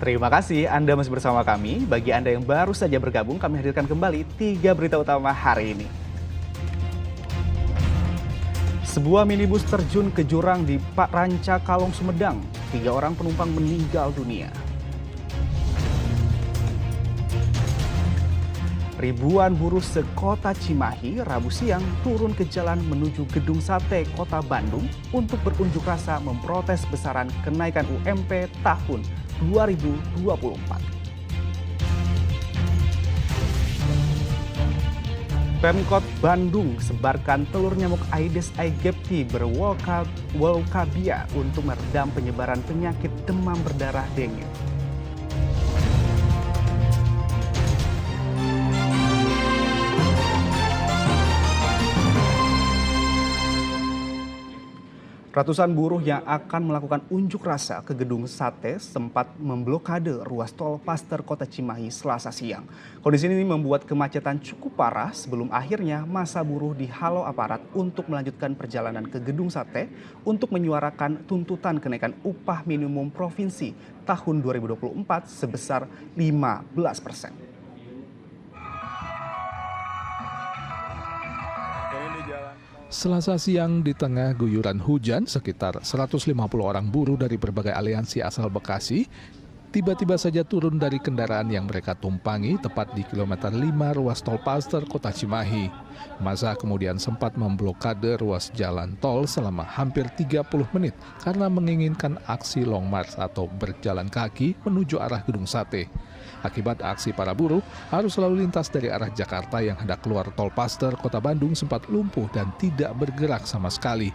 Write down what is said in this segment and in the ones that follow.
Terima kasih Anda masih bersama kami. Bagi Anda yang baru saja bergabung, kami hadirkan kembali 3 berita utama hari ini. Sebuah minibus terjun ke jurang di Ranca Kalong, Sumedang. 3 orang penumpang meninggal dunia. Ribuan buruh sekota Cimahi Rabu siang turun ke jalan menuju Gedung Sate Kota Bandung untuk berunjuk rasa memprotes besaran kenaikan UMP tahun 2024. Pemkot Bandung sebarkan telur nyamuk Aedes aegypti berwolkabia untuk meredam penyebaran penyakit demam berdarah dengue. Ratusan buruh yang akan melakukan unjuk rasa ke Gedung Sate sempat memblokade ruas tol Paster Kota Cimahi Selasa siang. Kondisi ini membuat kemacetan cukup parah sebelum akhirnya massa buruh dihalau aparat untuk melanjutkan perjalanan ke Gedung Sate untuk menyuarakan tuntutan kenaikan upah minimum provinsi tahun 2024 sebesar 15%. Selasa siang di tengah guyuran hujan, sekitar 150 orang buruh dari berbagai aliansi asal Bekasi tiba-tiba saja turun dari kendaraan yang mereka tumpangi tepat di kilometer 5 ruas tol Paster Kota Cimahi. Massa kemudian sempat memblokade ruas jalan tol selama hampir 30 menit karena menginginkan aksi long march atau berjalan kaki menuju arah Gedung Sate. Akibat aksi para buruh, arus lalu lintas dari arah Jakarta yang hendak keluar tol Paster Kota Bandung sempat lumpuh dan tidak bergerak sama sekali.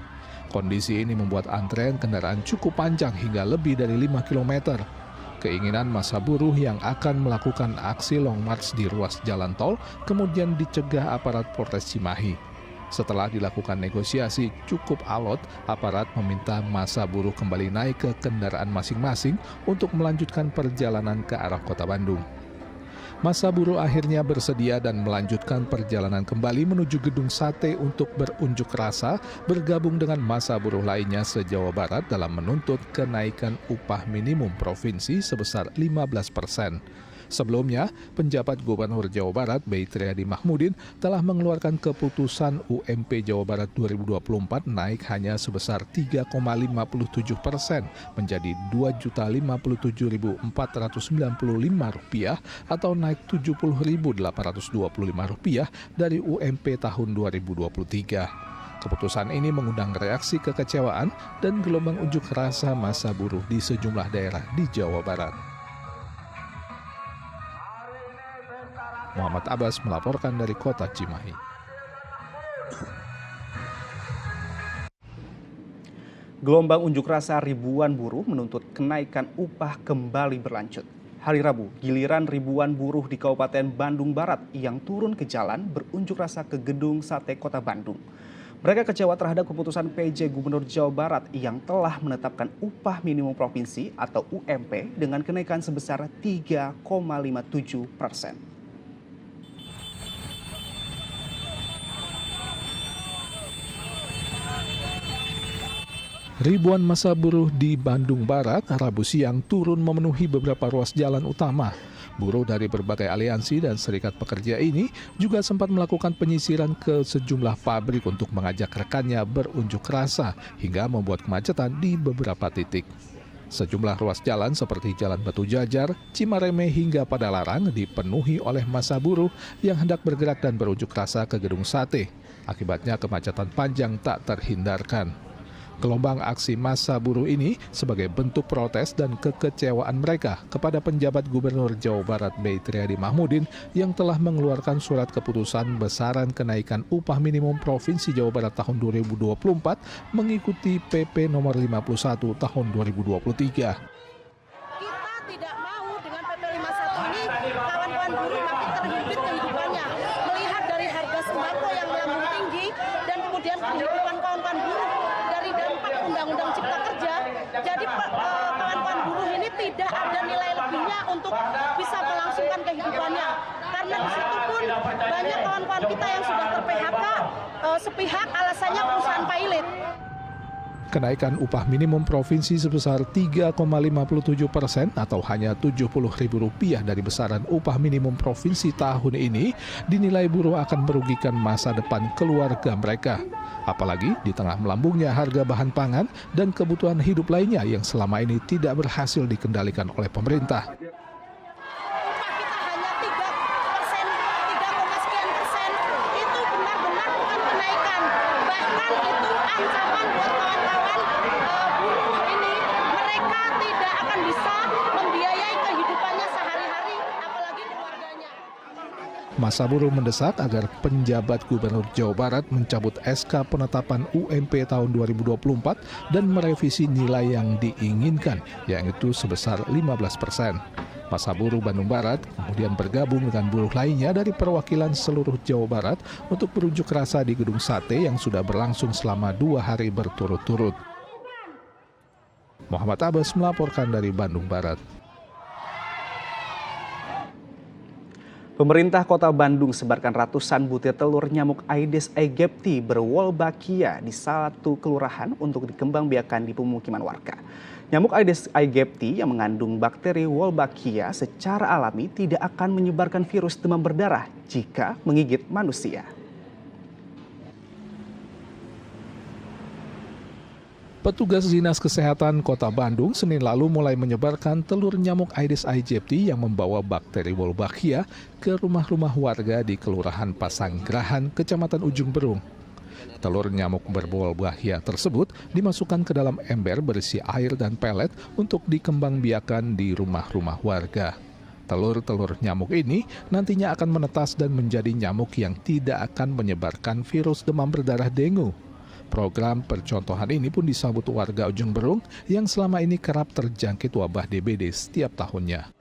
Kondisi ini membuat antrean kendaraan cukup panjang hingga lebih dari 5 km. Keinginan massa buruh yang akan melakukan aksi long march di ruas jalan tol kemudian dicegah aparat Polres Cimahi. Setelah dilakukan negosiasi cukup alot, aparat meminta massa buruh kembali naik ke kendaraan masing-masing untuk melanjutkan perjalanan ke arah Kota Bandung. Massa buruh akhirnya bersedia dan melanjutkan perjalanan kembali menuju Gedung Sate untuk berunjuk rasa bergabung dengan massa buruh lainnya se-Jawa Barat dalam menuntut kenaikan upah minimum provinsi sebesar 15%. Sebelumnya, penjabat Gubernur Jawa Barat B. Triadi Mahmudin telah mengeluarkan keputusan UMP Jawa Barat 2024 naik hanya sebesar 3,57% menjadi Rp2.057.495 atau naik Rp70.825 dari UMP tahun 2023. Keputusan ini mengundang reaksi kekecewaan dan gelombang unjuk rasa massa buruh di sejumlah daerah di Jawa Barat. Muhammad Abbas melaporkan dari Kota Cimahi. Gelombang unjuk rasa ribuan buruh menuntut kenaikan upah kembali berlanjut. Hari Rabu, giliran ribuan buruh di Kabupaten Bandung Barat yang turun ke jalan berunjuk rasa ke Gedung Sate Kota Bandung. Mereka kecewa terhadap keputusan PJ Gubernur Jawa Barat yang telah menetapkan upah minimum provinsi atau UMP dengan kenaikan sebesar 3,57%. Ribuan massa buruh di Bandung Barat Rabu siang turun memenuhi beberapa ruas jalan utama. Buruh dari berbagai aliansi dan serikat pekerja ini juga sempat melakukan penyisiran ke sejumlah pabrik untuk mengajak rekannya berunjuk rasa hingga membuat kemacetan di beberapa titik. Sejumlah ruas jalan seperti Jalan Batu Jajar, Cimareme hingga Padalarang dipenuhi oleh massa buruh yang hendak bergerak dan berunjuk rasa ke Gedung Sate. Akibatnya kemacetan panjang tak terhindarkan. Gelombang aksi massa buruh ini sebagai bentuk protes dan kekecewaan mereka kepada penjabat Gubernur Jawa Barat B. Triadi Mahmudin yang telah mengeluarkan surat keputusan besaran kenaikan upah minimum Provinsi Jawa Barat tahun 2024 mengikuti PP nomor 51 tahun 2023. Kita tidak mau dengan PP 51 ini kawan-kawan buruh makin terhimpit kehidupannya. Melihat dari harga sembako yang melambung tinggi dan kemudian kehidupan kawan-kawan buruh dari dampak Undang-Undang Cipta Kerja. Jadi kawan-kawan buruh ini tidak ada nilai lebihnya untuk bisa melangsungkan kehidupannya. Karena di situ pun banyak kawan-kawan kita yang sudah ter-PHK sepihak alasannya perusahaan pilot. Kenaikan upah minimum provinsi sebesar 3,57% atau hanya Rp70.000 dari besaran upah minimum provinsi tahun ini dinilai buruh akan merugikan masa depan keluarga mereka. Apalagi di tengah melambungnya harga bahan pangan dan kebutuhan hidup lainnya yang selama ini tidak berhasil dikendalikan oleh pemerintah. Masa buruh mendesak agar penjabat Gubernur Jawa Barat mencabut SK penetapan UMP tahun 2024 dan merevisi nilai yang diinginkan, yaitu sebesar 15%. Masa buruh Bandung Barat kemudian bergabung dengan buruh lainnya dari perwakilan seluruh Jawa Barat untuk berunjuk rasa di Gedung Sate yang sudah berlangsung selama 2 hari berturut-turut. Muhammad Abbas melaporkan dari Bandung Barat. Pemerintah Kota Bandung sebarkan ratusan butir telur nyamuk Aedes aegypti berwolbachia di satu kelurahan untuk dikembangbiakan di pemukiman warga. Nyamuk Aedes aegypti yang mengandung bakteri Wolbachia secara alami tidak akan menyebarkan virus demam berdarah jika menggigit manusia. Petugas Dinas Kesehatan Kota Bandung Senin lalu mulai menyebarkan telur nyamuk Aedes aegypti yang membawa bakteri Wolbachia ke rumah-rumah warga di Kelurahan Pasanggerahan, Kecamatan Ujung Berung. Telur nyamuk berwolbachia tersebut dimasukkan ke dalam ember berisi air dan pelet untuk dikembangbiakan di rumah-rumah warga. Telur-telur nyamuk ini nantinya akan menetas dan menjadi nyamuk yang tidak akan menyebarkan virus demam berdarah dengue. Program percontohan ini pun disambut warga Ujung Berung yang selama ini kerap terjangkit wabah DBD setiap tahunnya.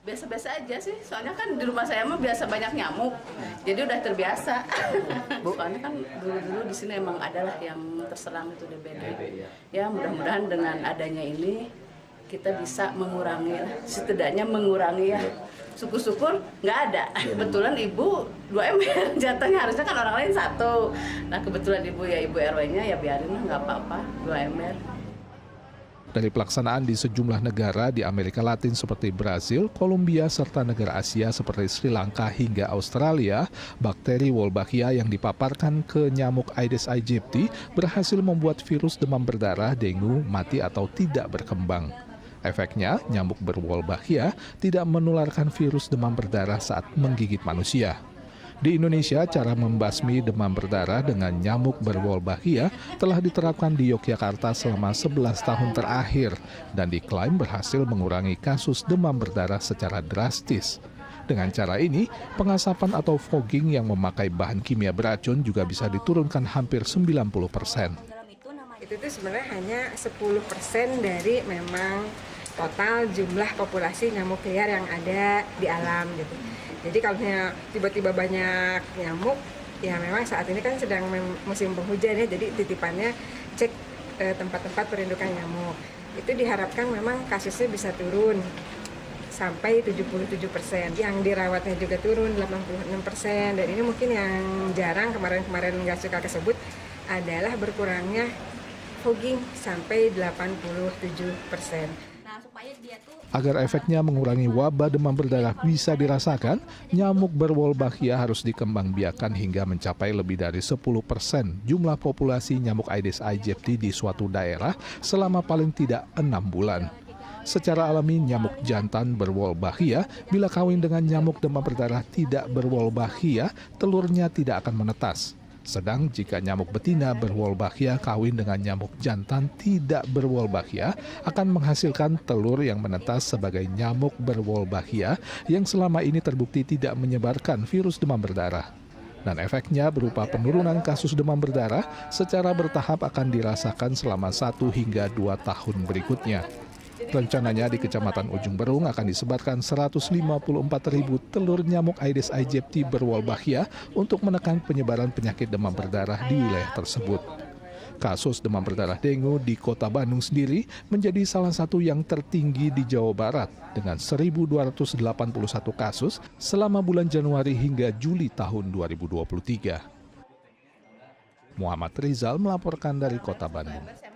Biasa-biasa aja sih, soalnya kan di rumah saya mah biasa banyak nyamuk, jadi udah terbiasa. Bukannya kan dulu-dulu di sini emang adalah yang terserang itu DBD. Ya mudah-mudahan dengan adanya ini kita bisa mengurangi, setidaknya mengurangi ya. Syukur-syukur nggak ada. Kebetulan ibu 2 ember jatahnya, harusnya kan orang lain 1. Nah kebetulan ibu RW-nya ya biarin lah, nggak apa-apa 2 ember. Dari pelaksanaan di sejumlah negara di Amerika Latin seperti Brasil, Kolombia, serta negara Asia seperti Sri Lanka hingga Australia, bakteri Wolbachia yang dipaparkan ke nyamuk Aedes aegypti berhasil membuat virus demam berdarah dengue mati atau tidak berkembang. Efeknya, nyamuk berwolbachia tidak menularkan virus demam berdarah saat menggigit manusia. Di Indonesia, cara membasmi demam berdarah dengan nyamuk berwolbachia telah diterapkan di Yogyakarta selama 11 tahun terakhir dan diklaim berhasil mengurangi kasus demam berdarah secara drastis. Dengan cara ini, pengasapan atau fogging yang memakai bahan kimia beracun juga bisa diturunkan hampir 90%. Itu tuh sebenarnya hanya 10% dari memang total jumlah populasi nyamuk liar yang ada di alam gitu. Jadi kalau tiba-tiba banyak nyamuk, ya memang saat ini kan sedang musim penghujan ya, jadi titipannya cek tempat-tempat perindukan nyamuk. Itu diharapkan memang kasusnya bisa turun sampai 77%. Yang dirawatnya juga turun 86%. Dan ini mungkin yang jarang kemarin nggak suka kesebut adalah berkurangnya fogging sampai 87%. Agar efeknya mengurangi wabah demam berdarah bisa dirasakan, nyamuk berwolbachia harus dikembangbiakan hingga mencapai lebih dari 10% jumlah populasi nyamuk Aedes aegypti di suatu daerah selama paling tidak 6 bulan. Secara alami, nyamuk jantan berwolbachia bila kawin dengan nyamuk demam berdarah tidak berwolbachia, telurnya tidak akan menetas. Sedang jika nyamuk betina berwolbachia kawin dengan nyamuk jantan tidak berwolbachia akan menghasilkan telur yang menetas sebagai nyamuk berwolbachia yang selama ini terbukti tidak menyebarkan virus demam berdarah. Dan efeknya berupa penurunan kasus demam berdarah secara bertahap akan dirasakan selama 1 hingga 2 tahun berikutnya. Rencananya di Kecamatan Ujung Berung akan disebarkan 154.000 telur nyamuk Aedes aegypti berwolbachia untuk menekan penyebaran penyakit demam berdarah di wilayah tersebut. Kasus demam berdarah dengue di Kota Bandung sendiri menjadi salah satu yang tertinggi di Jawa Barat dengan 1.281 kasus selama bulan Januari hingga Juli tahun 2023. Muhammad Rizal melaporkan dari Kota Bandung.